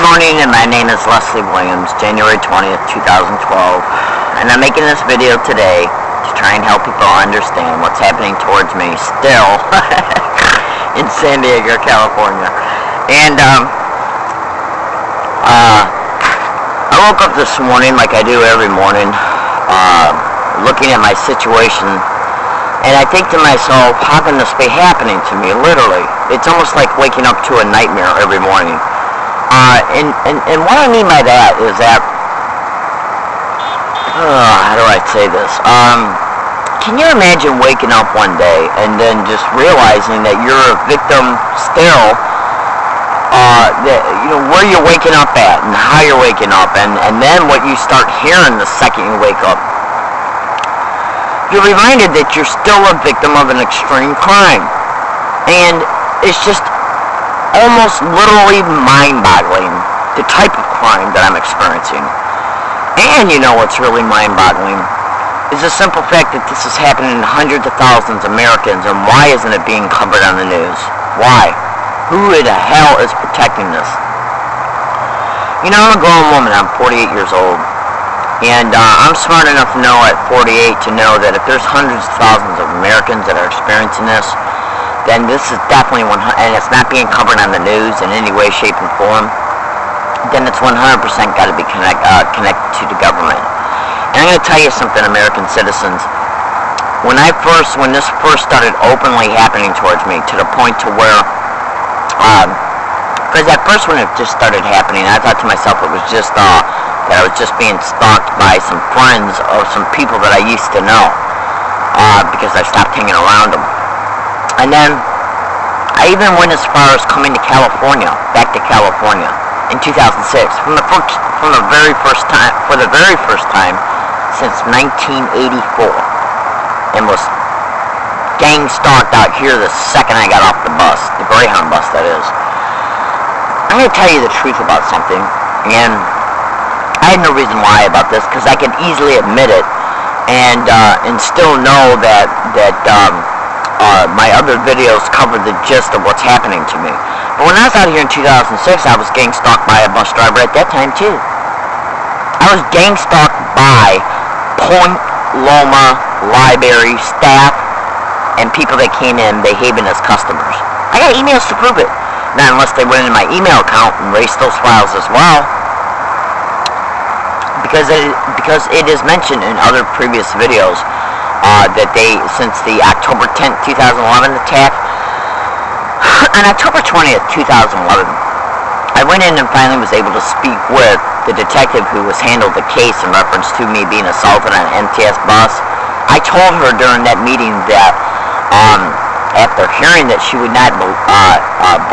morning, and my name is Leslie Williams, January 20th, 2012, and I'm making this video today to try and help people understand what's happening towards me still in San Diego, California. And I woke up this morning like I do every morning, looking at my situation, and I think to myself, how can this be happening to me? Literally, it's almost like waking up to a nightmare every morning. And what I mean by that is that, how do I say this? Can you imagine waking up one day and then just realizing that you're a victim still, that, you know, where you're waking up at and how you're waking up, and then what you start hearing the second you wake up. You're reminded that you're still a victim of an extreme crime. And it's just almost literally mind-boggling, the type of crime that I'm experiencing. And you know what's really mind-boggling is the simple fact that this is happening to hundreds of thousands of Americans, and why isn't it being covered on the news? Why? Who the hell is protecting this? You know, I'm a grown woman. I'm 48 years old. And I'm smart enough to know at 48 to know that if there's hundreds of thousands of Americans that are experiencing this, then this is definitely and it's not being covered on the news in any way, shape, and form, then it's 100% got to be connected to the government. And I'm going to tell you something, American citizens. When this first started openly happening towards me, to the point to where, because at first when it just started happening, I thought to myself it was just that I was just being stalked by some friends or some people that I used to know, because I stopped hanging around them. And then I even went as far as coming to California, back to California, in 2006, for the very first time since 1984, and was gang stalked out here the second I got off the bus, the Greyhound bus, that is. I'm going to tell you the truth about something, and I had no reason why about this, because I could easily admit it, and still know that my other videos covered the gist of what's happening to me. But when I was out here in 2006, I was gang stalked by a bus driver at that time too. I was gang stalked by Point Loma Library staff and people that came in behaving as customers. I got emails to prove it. Not unless they went into my email account and erased those files as well. Because it is mentioned in other previous videos that since the October 10th, 2011 attack, on October 20th, 2011, I went in and finally was able to speak with the detective who handled the case in reference to me being assaulted on an MTS bus. I told her during that meeting that after hearing that she would not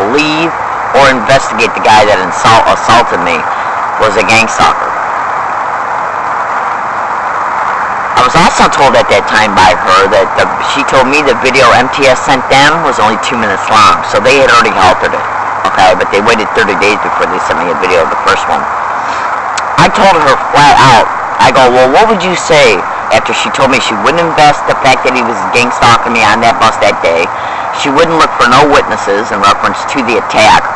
believe or investigate the guy that assaulted me was a gang stalker. I was also told at that time by her that she told me the video MTS sent them was only 2 minutes long, so they had already altered it. Okay, but they waited 30 days before they sent me a video of the first one. I told her flat out, I go, well, what would you say after she told me she wouldn't invest the fact that he was gang stalking me on that bus that day, she wouldn't look for no witnesses in reference to the attack,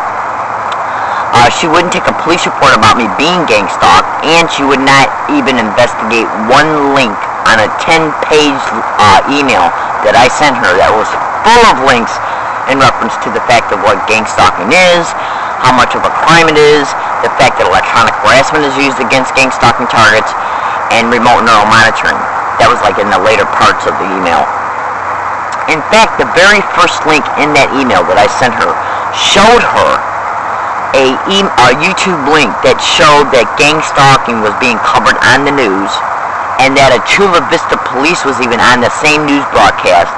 she wouldn't take a police report about me being gang stalked, and she would not even investigate one link on a 10-page email that I sent her that was full of links in reference to the fact of what gang stalking is, how much of a crime it is, the fact that electronic harassment is used against gang stalking targets, and remote neural monitoring. That was like in the later parts of the email. In fact, the very first link in that email that I sent her showed her a YouTube link that showed that gang stalking was being covered on the news, and that a Chula Vista police was even on the same news broadcast,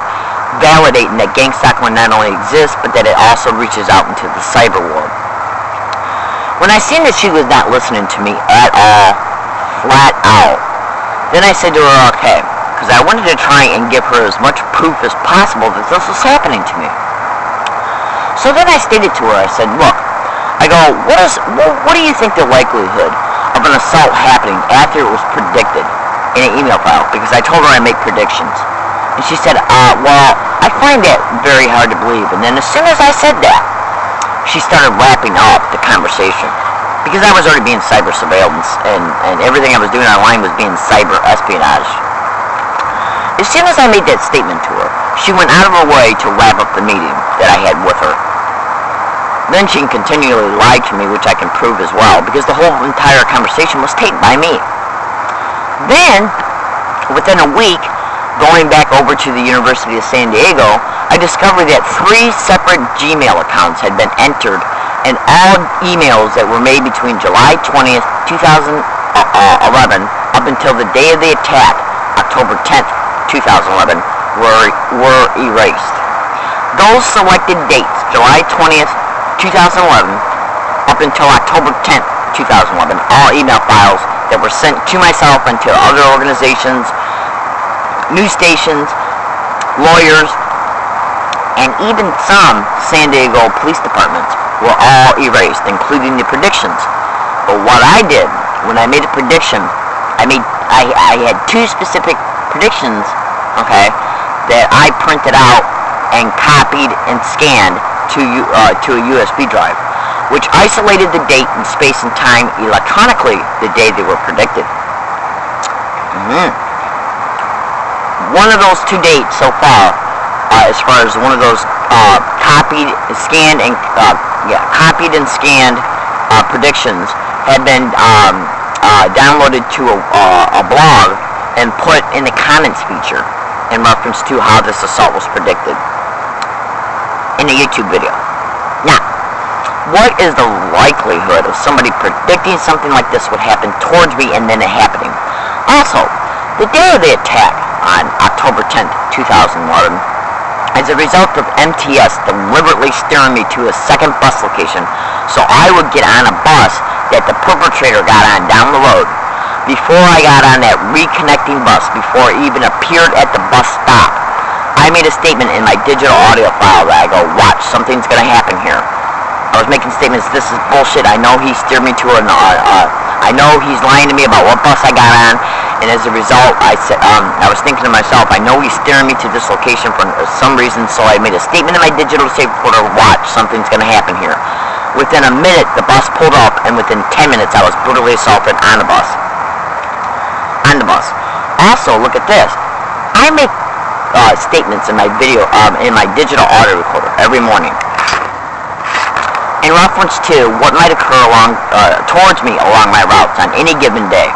validating that gang stalking not only exists, but that it also reaches out into the cyber world. When I seen that she was not listening to me at all, flat out, then I said to her, okay, because I wanted to try and give her as much proof as possible that this was happening to me. So then I stated to her, I said, look, I go, what do you think the likelihood of an assault happening after it was predicted in an email file? Because I told her I make predictions. And she said, well, I find that very hard to believe. And then as soon as I said that, she started wrapping up the conversation. because I was already being cyber surveillance, and everything I was doing online was being cyber espionage. As soon as I made that statement to her, she went out of her way to wrap up the meeting that I had with her. Then she continually lied to me, which I can prove as well, because the whole entire conversation was taped by me. Then, within a week, going back over to the University of San Diego, I discovered that 3 separate Gmail accounts had been entered, and all emails that were made between July 20th, 2011, up until the day of the attack, October 10th, 2011, were erased. Those selected dates, July 20th, 2011, up until October 10th, 2011, all email files that were sent to myself and to other organizations, news stations, lawyers, and even some San Diego police departments were all erased, including the predictions. But what I did when I made a prediction, I had 2 specific predictions, okay, that I printed out and copied and scanned to a USB drive, which isolated the date and space and time electronically the day they were predicted. One of those 2 dates so far, as far as one of those copied and scanned predictions, had been downloaded to a blog and put in the comments feature in reference to how this assault was predicted in a YouTube video. Now, what is the likelihood of somebody predicting something like this would happen towards me and then it happening? Also, the day of the attack on October 10th, 2011, as a result of MTS deliberately steering me to a second bus location so I would get on a bus that the perpetrator got on down the road. Before I got on that reconnecting bus, before it even appeared at the bus stop, I made a statement in my digital audio file that I go, watch, something's going to happen here. I was making statements, this is bullshit, I know he steered me to I know he's lying to me about what bus I got on, and as a result, I was thinking to myself, I know he's steering me to this location for some reason, so I made a statement in my digital tape recorder, watch, something's going to happen here. Within a minute, the bus pulled up, and within 10 minutes, I was brutally assaulted on the bus. Also, look at this. I make statements in my video, in my digital audio recorder every morning in reference to what might occur towards me along my routes on any given day.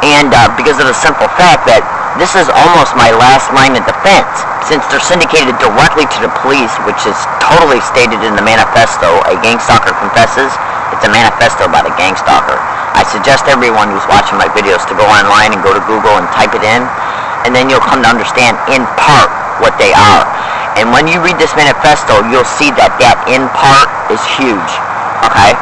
And because of the simple fact that this is almost my last line of defense, since they're syndicated directly to the police, which is totally stated in the manifesto, a gang stalker confesses, it's a manifesto about a gang stalker. I suggest everyone who's watching my videos to go online and go to Google and type it in, and then you'll come to understand in part what they are. And when you read this manifesto, you'll see that that in part is huge, okay?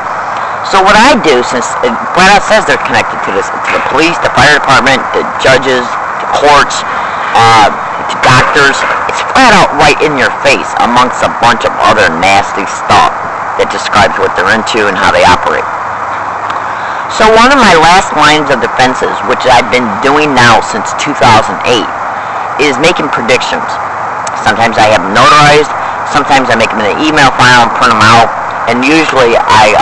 So what I do, since it flat out says they're connected to this, to the police, the fire department, the judges, the courts, to doctors, it's flat out right in your face amongst a bunch of other nasty stuff that describes what they're into and how they operate. So one of my last lines of defenses, which I've been doing now since 2008, is making predictions. Sometimes I have them notarized, sometimes I make them in an email file and print them out, and usually I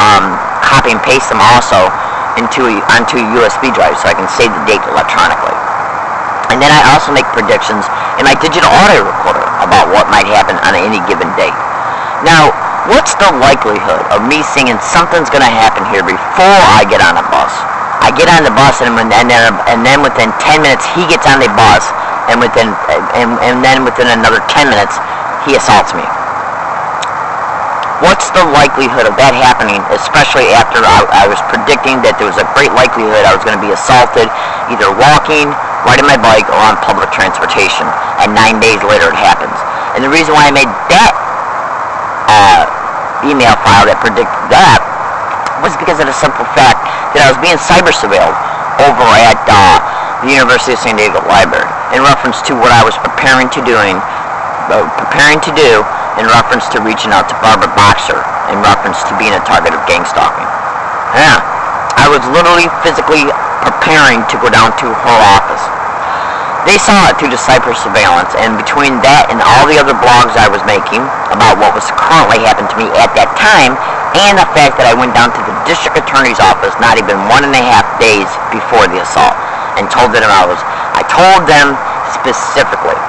copy and paste them also onto a USB drive so I can save the date electronically. And then I also make predictions in my digital audio recorder about what might happen on any given day. Now, what's the likelihood of me singing something's going to happen here before I get on a bus? I get on the bus and then within 10 minutes he gets on the bus, and then within another 10 minutes he assaults me. What's the likelihood of that happening, especially after I was predicting that there was a great likelihood I was going to be assaulted either walking, riding my bike, or on public transportation, and 9 days later it happens? And the reason why I made that email file that predicted that was because of the simple fact that I was being cyber surveilled over at the University of San Diego Library in reference to what I was preparing to do in reference to reaching out to Barbara Boxer in reference to being a target of gang stalking. Yeah, I was literally physically preparing to go down to her office. They saw it through the cyber surveillance, and between that and all the other blogs I was making about what was currently happening to me at that time, and the fact that I went down to the district attorney's office not even 1.5 days before the assault and told them I told them specifically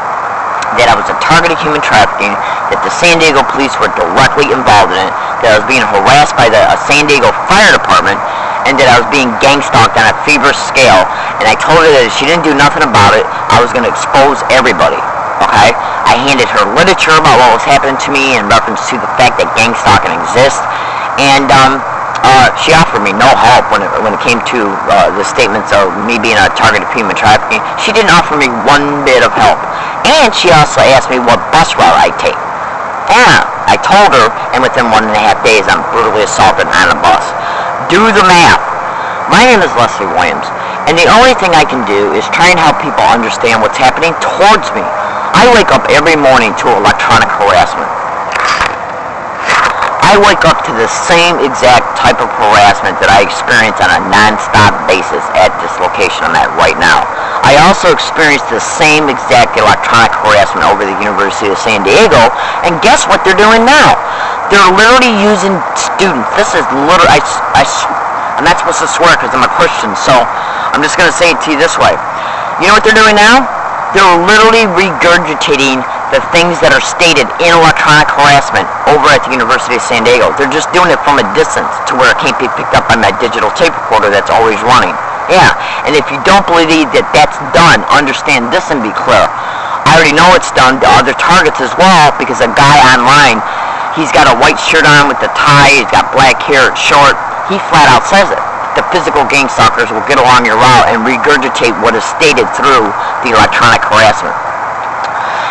that I was a target of human trafficking, that the San Diego police were directly involved in it, that I was being harassed by the San Diego Fire Department, and that I was being gang stalked on a feverish scale. And I told her that if she didn't do nothing about it, I was going to expose everybody. Okay? I handed her literature about what was happening to me in reference to the fact that gang stalking exists, and she offered me no help when it came to the statements of me being a target of human trafficking. She didn't offer me one bit of help. And she also asked me what bus route I'd take. Yeah, I told her, and within 1.5 days, I'm brutally assaulted on a bus. Do the math. My name is Leslie Williams, and the only thing I can do is try and help people understand what's happening towards me. I wake up every morning to electronic harassment. I wake up to the same exact type of harassment that I experience on a non-stop basis at this location I'm at right now. I also experience the same exact electronic harassment over the University of San Diego, and guess what they're doing now? They're literally using students. This is literally, I'm not supposed to swear because I'm a Christian, so I'm just going to say it to you this way. You know what they're doing now? They're literally regurgitating the things that are stated in electronic harassment over at the University of San Diego. They're just doing it from a distance to where it can't be picked up by my digital tape recorder that's always running. Yeah, and if you don't believe that that's done, understand this and be clear. I already know it's done to other targets as well, because a guy online, he's got a white shirt on with a tie, he's got black hair, it's short, he flat out says it. The physical gang stalkers will get along your route and regurgitate what is stated through the electronic harassment.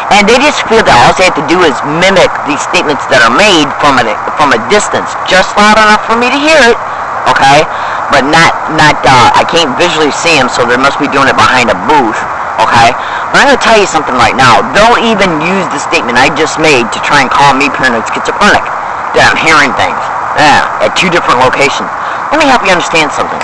And they just feel that all they have to do is mimic these statements that are made from a distance, just loud enough for me to hear it, okay? But I can't visually see them, so they must be doing it behind a booth, okay? But I'm going to tell you something right now. Don't even use the statement I just made to try and call me paranoid schizophrenic, that I'm hearing things, at 2 different locations. Let me help you understand something.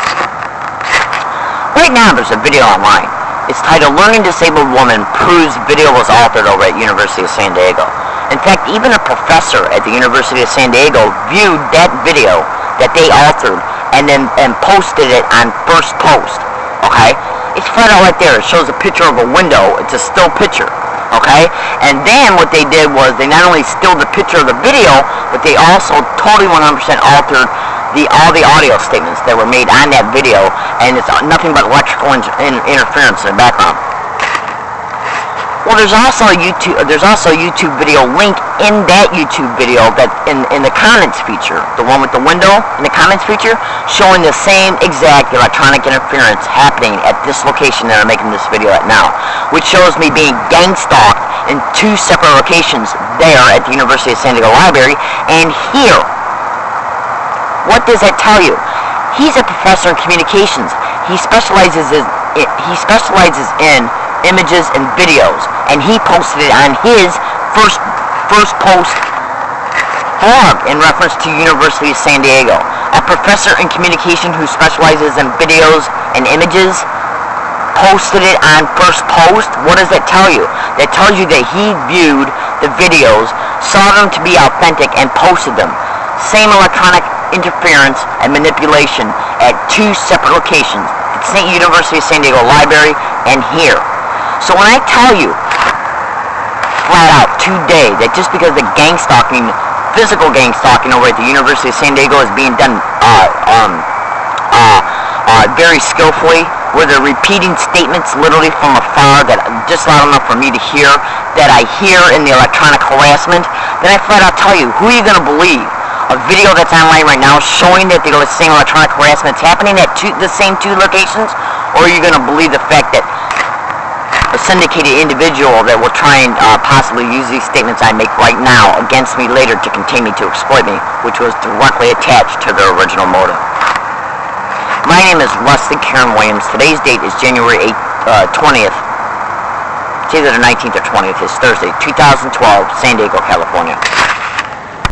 Right now, there's a video online. It's titled, Learning Disabled Woman Proves Video Was Altered over at University of San Diego. In fact, even a professor at the University of San Diego viewed that video that they altered and posted it on Firstpost. Okay? It's flat out right there. It shows a picture of a window. It's a still picture. Okay? And then what they did was they not only stilled the picture of the video, but they also totally 100% altered all the audio statements that were made on that video, and it's nothing but electrical interference in the background. Well, there's also a YouTube video link in that YouTube video that in the comments feature, the one with the window in the comments feature, showing the same exact electronic interference happening at this location that I'm making this video at now, which shows me being gang stalked in 2 separate locations there at the University of San Diego Library and here. What does that tell you? He's a professor in communications. He specializes in images and videos, and he posted it on his Firstpost blog in reference to University of San Diego. A professor in communication who specializes in videos and images posted it on Firstpost. What does that tell you? That tells you that he viewed the videos, saw them to be authentic, and posted them. Same electronic interference and manipulation at 2 separate locations, at St. University of San Diego Library and here. So when I tell you flat out today that just because the physical gang stalking over at the University of San Diego is being done very skillfully, where they're repeating statements literally from afar that just loud enough for me to hear, that I hear in the electronic harassment, then I flat out tell you, who are you going to believe? A video that's online right now showing that the same electronic harassment is happening at the same 2 locations? Or are you going to believe the fact that a syndicated individual that will try and possibly use these statements I make right now against me later to continue to exploit me, which was directly attached to their original motive? My name is Leslie Karen Williams. Today's date is January 20th. It's either the 19th or 20th. It's Thursday, 2012, San Diego, California.